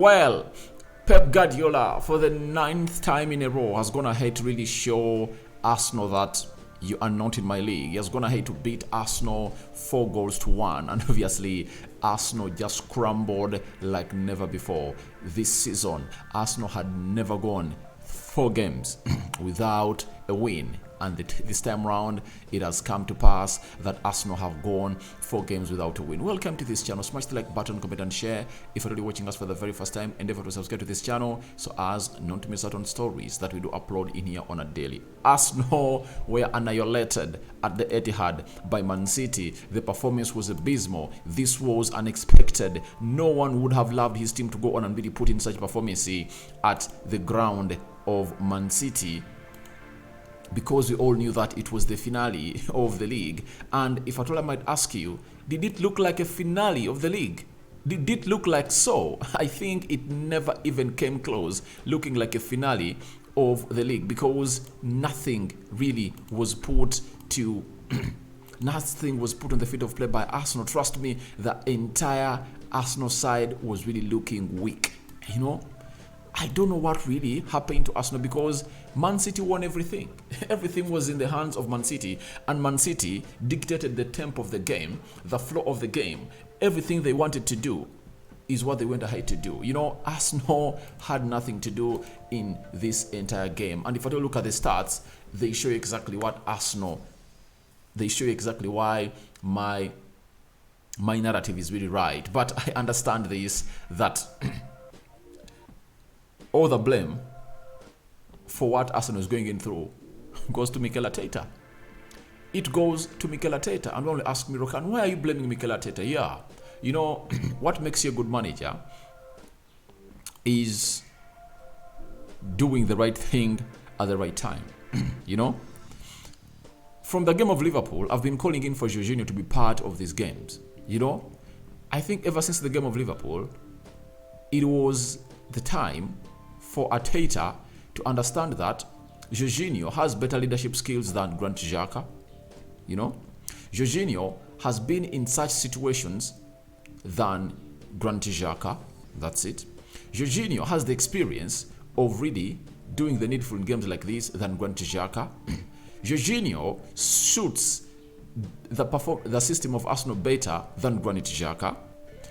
Well, Pep Guardiola, for the ninth time in a row, has gone ahead to really show Arsenal that you are not in my league. He has gone ahead to beat Arsenal 4-1. And obviously, Arsenal just crumbled like never before. This season, Arsenal had never gone 4 games without a win. And this time round, it has come to pass that Arsenal have gone 4 games without a win. Welcome to this channel. Smash the like button, comment and share. If you're already watching us for the very first time, endeavor to subscribe to this channel so as not to miss out on stories that we do upload in here on a daily. Arsenal were annihilated at the Etihad by Man City. The performance was abysmal. This was unexpected. No one would have loved his team to go on and really put in such performance at the ground of Man City, because we all knew that it was the finale of the league. And if at all I might ask you, did it look like a finale of the league? Did it look like so? I think it never even came close looking like a finale of the league, because nothing really was put to nothing was put on the field of play by Arsenal. Trust me, the entire Arsenal side was really looking weak. I don't know what really happened to Arsenal, because Man City won everything. Everything was in the hands of Man City, and Man City dictated the tempo of the game, the flow of the game. Everything they wanted to do is what they went ahead to do. Arsenal had nothing to do in this entire game. And if I don't look at the stats, they show you exactly what Arsenal, they show you exactly why my narrative is really right. But I understand this, that all the blame for what Arsenal is going in through goes to Mikel Arteta. It goes to Mikel Arteta. And only ask me, Rokani, why are you blaming Mikel Arteta? Yeah, what makes you a good manager is doing the right thing at the right time. From the game of Liverpool, I've been calling in for Jorginho to be part of these games. I think ever since the game of Liverpool, it was the time for Arteta to understand that Jorginho has better leadership skills than Granit Xhaka. Jorginho has been in such situations than Granit Xhaka. That's it. Jorginho has the experience of really doing the needful in games like this than Granit Xhaka. Jorginho suits the system of Arsenal better than Granit Xhaka.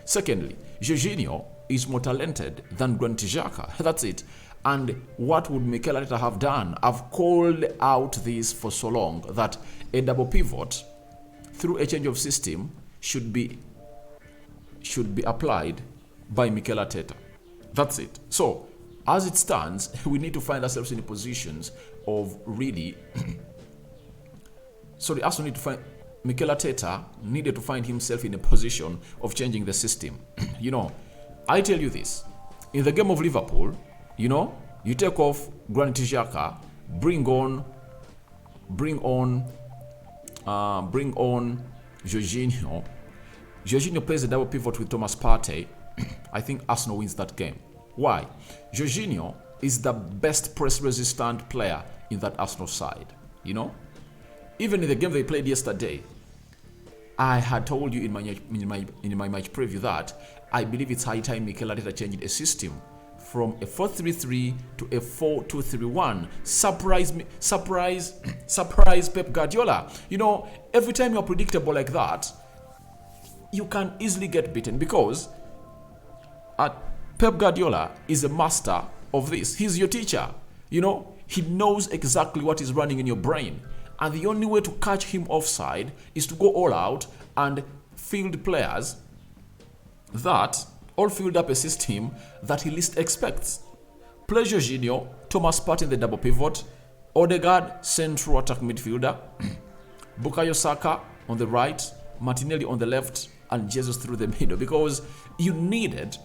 Secondly, Jorginho is more talented than Granit Xhaka. That's it. And what would Mikel Arteta have done? I've called out this for so long, that a double pivot through a change of system should be applied by Mikel Arteta. That's it. So, as it stands, we need to find ourselves in positions of really Arsenal need to find Mikel Arteta needed to find himself in a position of changing the system. I tell you this, in the game of Liverpool, you take off Granit Xhaka, bring on Jorginho. Jorginho plays a double pivot with Thomas Partey. I think Arsenal wins that game. Why? Jorginho is the best press-resistant player in that Arsenal side. Even in the game they played yesterday, I had told you in my match preview that I believe it's high time Mikel Arteta changed a system from a 4-3-3 to a 4-2-3-1. Surprise Pep Guardiola. Every time you're predictable like that, you can easily get beaten, because Pep Guardiola is a master of this. He's your teacher. He knows exactly what is running in your brain. And the only way to catch him offside is to go all out and field players that all field up a system that he least expects. Play Jorginho, Thomas Partey in the double pivot, Odegaard central attack midfielder, Bukayo Saka on the right, Martinelli on the left, and Jesus through the middle, because you needed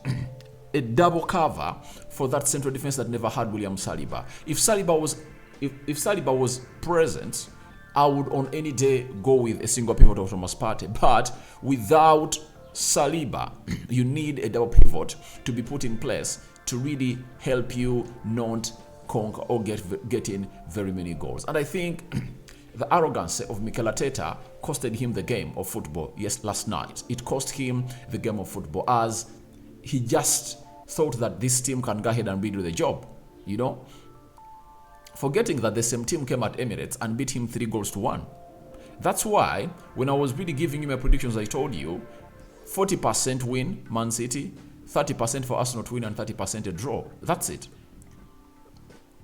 a double cover for that central defense that never had William Saliba. If Saliba was present, I would on any day go with a single pivot of Thomas Partey. But without Saliba, you need a double pivot to be put in place to really help you not conquer or get in very many goals. And I think the arrogance of Mikel Arteta costed him the game of football last night. It cost him the game of football, as he just thought that this team can go ahead and do the job, you know, forgetting that the same team came at Emirates and beat him 3-1. That's why when I was really giving you my predictions, I told you 40% win Man City, 30% for Arsenal to win, and 30% a draw. That's it.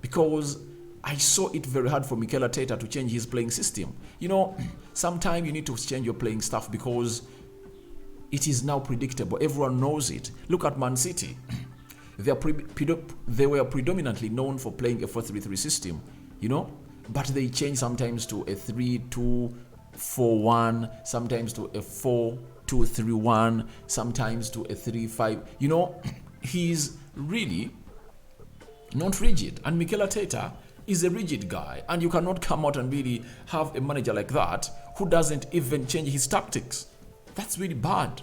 Because I saw it very hard for Mikel Arteta to change his playing system. You know, sometimes you need to change your playing stuff because it is now predictable. Everyone knows it. Look at Man City. They were predominantly known for playing a 4-3-3 system, you know, but they change sometimes to a 3-2-4-1, sometimes to a 4-2-3-1, sometimes to a 3-5. You know, he's really not rigid. And Mikel Arteta is a rigid guy. And you cannot come out and really have a manager like that who doesn't even change his tactics. That's really bad.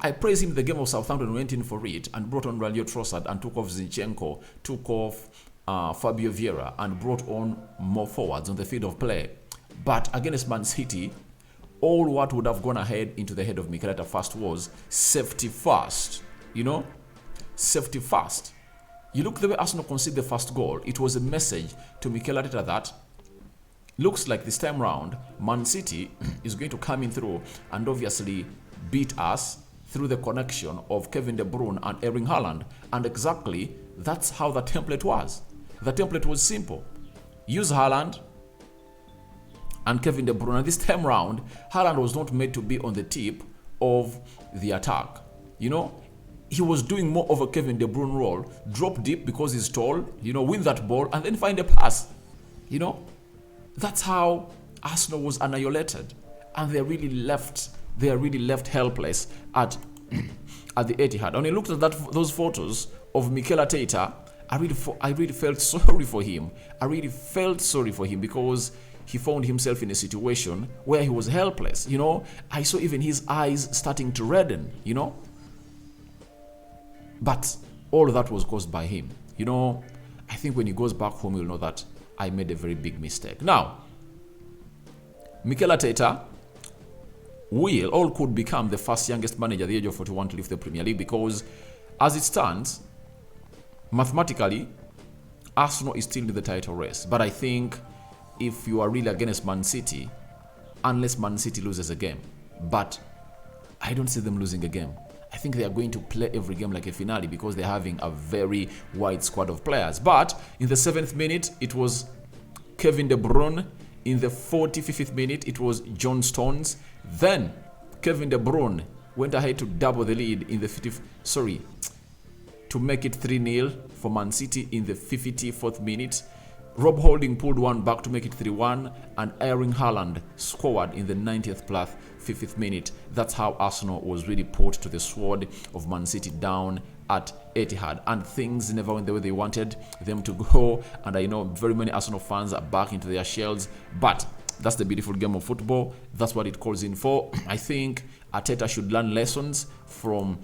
I praise him the game of Southampton, went in for it and brought on Raulio Trossard and took off Zinchenko, took off Fabio Vieira and brought on more forwards on the field of play. But against Man City, all what would have gone ahead into the head of Mikel Arteta first was safety first. You know, safety first. You look the way Arsenal conceded the first goal, it was a message to Mikel Arteta that looks like this time round, Man City is going to come in through and obviously beat us through the connection of Kevin De Bruyne and Erling Haaland. And exactly, that's how the template was. The template was simple. Use Haaland and Kevin De Bruyne. And this time round, Haaland was not made to be on the tip of the attack. You know, he was doing more of a Kevin De Bruyne role. Drop deep because he's tall, you know, win that ball and then find a pass. You know, that's how Arsenal was annihilated. And they are really left helpless at the Etihad. When I looked at those photos of Mikel Arteta, I really felt sorry for him. I really felt sorry for him because he found himself in a situation where he was helpless. You know, I saw even his eyes starting to redden, you know. But all of that was caused by him. You know, I think when he goes back home, he'll know that I made a very big mistake. Now, Mikel Arteta could become the first youngest manager at the age of 41 to leave the Premier League because, as it stands, mathematically, Arsenal is still in the title race. But I think if you are really against Man City, unless Man City loses a game, but I don't see them losing a game. I think they are going to play every game like a finale because they're having a very wide squad of players. But in the 7th minute, it was Kevin De Bruyne. In the 45th minute, it was John Stones. Then Kevin De Bruyne went ahead to double the lead in the to make it 3-0 for Man City in the 54th minute. Rob Holding pulled one back to make it 3-1, and Erling Haaland scored in the 90th plus 50th minute. That's how Arsenal was really put to the sword of Man City down at Etihad, and things never went the way they wanted them to go. And I know very many Arsenal fans are back into their shells, but that's the beautiful game of football. That's what it calls in for. I think Arteta should learn lessons from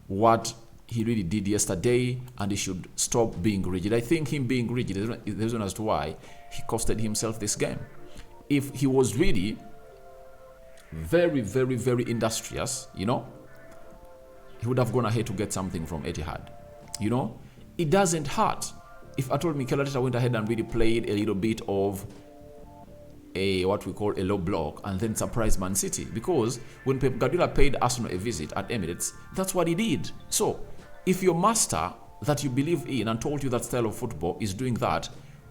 what he really did yesterday, and he should stop being rigid. I think him being rigid is the reason as to why he costed himself this game. If he was really very, very, very industrious, you know, he would have gone ahead to get something from Etihad. You know, it doesn't hurt if at all Mikel Arteta went ahead and really played a little bit of what we call a low block and then surprised Man City, because when Pep Guardiola paid Arsenal a visit at Emirates, that's what he did. So if your master that you believe in and told you that style of football is doing that,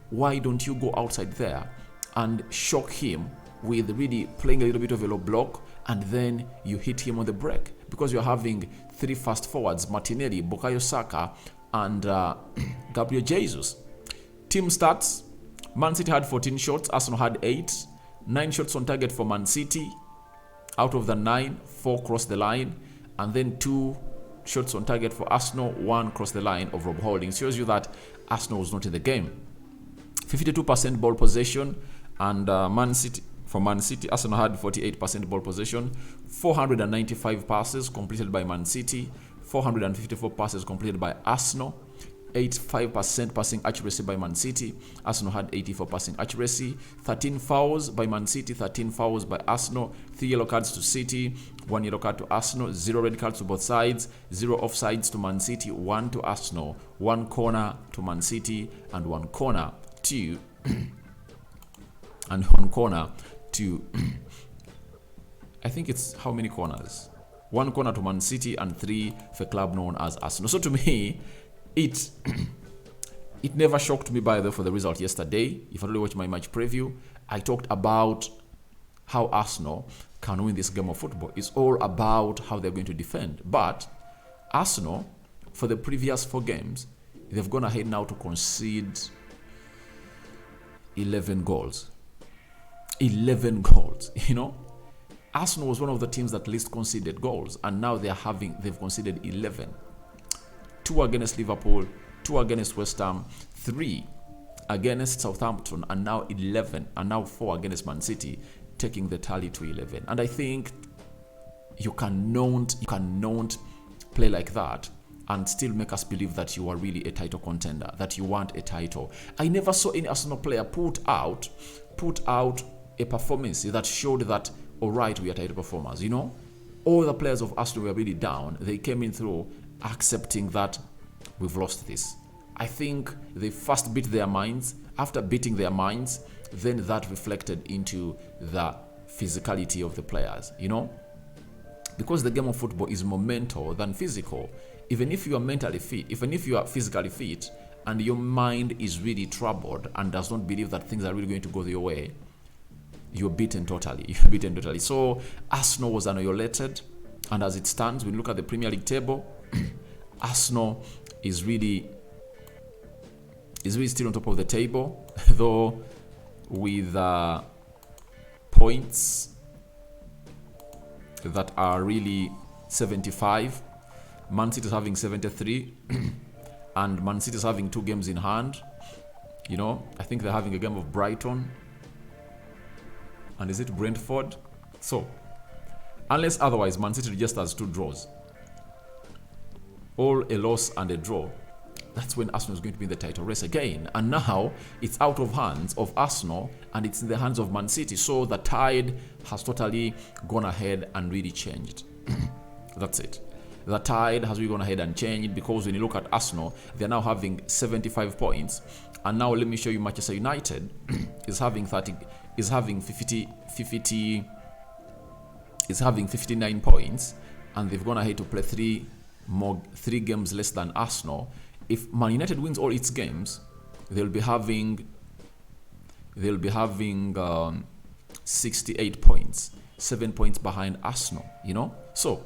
why don't you go outside there and shock him with really playing a little bit of a low block, and then you hit him on the break? Because you're having 3 fast forwards, Martinelli, Bukayo Saka, and Gabriel Jesus. Team stats: Man City had 14 shots, Arsenal had 8. 9 shots on target for Man City. Out of the 9, 4 crossed the line, and then 2 shots on target for Arsenal, 1 crossed the line of Rob Holding. Shows you that Arsenal was not in the game. 52% ball possession, and Man City, Arsenal had 48% ball possession. 495 passes completed by Man City, 454 passes completed by Arsenal. 85% passing accuracy by Man City. Arsenal had 84 passing accuracy. 13 fouls by Man City, 13 fouls by Arsenal. 3 yellow cards to City, 1 yellow card to Arsenal, 0 red cards to both sides, 0 offsides to Man City, 1 to Arsenal, 1 corner to Man City, and 1 corner to I think it's how many corners? 1 corner to Man City and 3 for a club known as Arsenal. So to me, it never shocked me by the for the result yesterday. If I really watch my match preview, I talked about how Arsenal can win this game of football. It's all about how they're going to defend. But Arsenal, for the previous 4 games, they've gone ahead now to concede 11 goals. 11 goals, Arsenal was one of the teams that least conceded goals, and now they've conceded 11. 2 against Liverpool, 2 against West Ham, 3 against Southampton, and now 11, and now 4 against Man City, taking the tally to 11. And I think you cannot play like that and still make us believe that you are really a title contender, that you want a title. I never saw any Arsenal player put out a performance that showed that, all right, we are title performers. All the players of Arsenal were really down. They came in through accepting that we've lost this. I think they first beat their minds. After beating their minds, then that reflected into the physicality of the players, because the game of football is more mental than physical. Even if you are mentally fit, even if you are physically fit, and your mind is really troubled and does not believe that things are really going to go your way, you're beaten totally. So Arsenal was annihilated, and as it stands, when you look at the Premier League table, Arsenal is really still on top of the table, though with points that are really 75. Man City is having 73, and Man City is having 2 games in hand. I think they're having a game of Brighton, and is it Brentford? So, unless otherwise, Man City just has 2 draws, all a loss and a draw. That's when Arsenal is going to be in the title race again. And now it's out of hands of Arsenal and it's in the hands of Man City. So the tide has totally gone ahead and really changed. That's it. The tide has really gone ahead and changed, because when you look at Arsenal, they're now having 75 points. And now let me show you Manchester United is having 59 points, and they've gone ahead to play 3 games less than Arsenal. If Man United wins all its games, they'll be having 68 points, 7 points behind Arsenal. So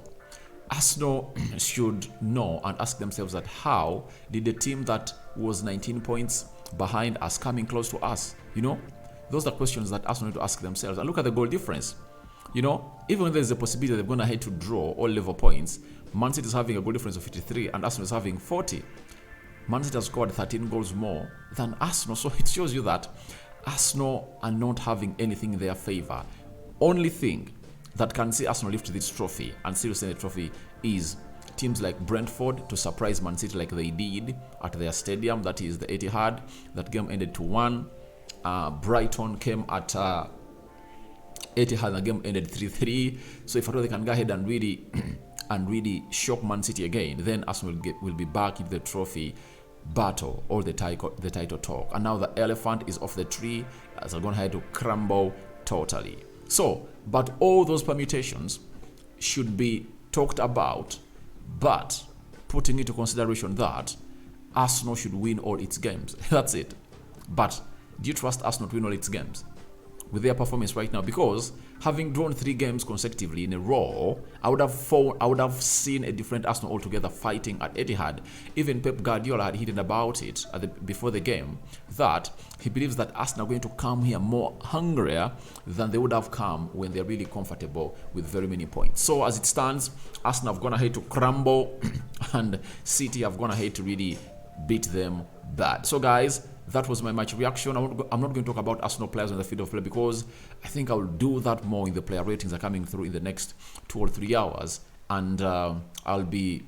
Arsenal should know and ask themselves that how did the team that was 19 points behind us coming close to us? Those are questions that Arsenal need to ask themselves. And look at the goal difference. Even when there's a possibility they're going to head to draw or level points, Man City is having a goal difference of 53 and Arsenal is having 40. Man City has scored 13 goals more than Arsenal. So it shows you that Arsenal are not having anything in their favor. Only thing that can see Arsenal lift this trophy and still send the trophy is teams like Brentford to surprise Man City like they did at their stadium, that is the Etihad. That game ended 2-1. Brighton came at Etihad, the game ended 3-3. So if at all they can go ahead and really shock Man City again, then Arsenal will be back in the trophy battle or the title talk. And now the elephant is off the tree, as they're going to have to crumble totally. So, but all those permutations should be talked about, but putting into consideration that Arsenal should win all its games. That's it. But do you trust Arsenal to win all its games with their performance right now? Because having drawn 3 games consecutively in a row, I would have seen a different Arsenal altogether fighting at Etihad. Even Pep Guardiola had hinted about it before the game, that he believes that Arsenal are going to come here more hungrier than they would have come when they're really comfortable with very many points. So as it stands, Arsenal have gone ahead to crumble and City have gone ahead to really beat them bad. So guys, that was my match reaction. I'm not going to talk about Arsenal players on the field of play, because I think I will do that more in the player ratings are coming through in the next 2 or 3 hours, and I'll be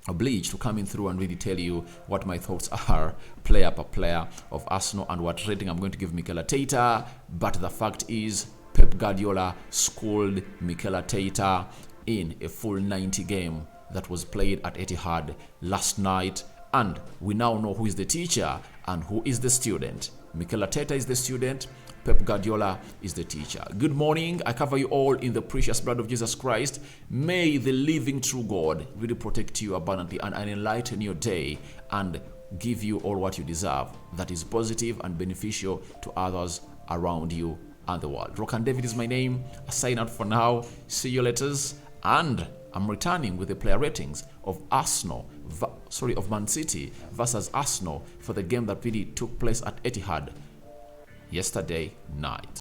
obliged to come in through and really tell you what my thoughts are player per player of Arsenal and what rating I'm going to give Mikel Arteta. But the fact is, Pep Guardiola schooled Mikel Arteta in a full 90 game that was played at Etihad last night, and we now know who is the teacher and who is the student. Mikel Arteta is the student, Pep Guardiola is the teacher. Good morning. I cover you all in the precious blood of Jesus Christ. May the living true God really protect you abundantly and enlighten your day and give you all what you deserve that is positive and beneficial to others around you and the world. Rokani David is my name. I sign out for now. See you later. And I'm returning with the player ratings of of Man City versus Arsenal for the game that really took place at Etihad yesterday night.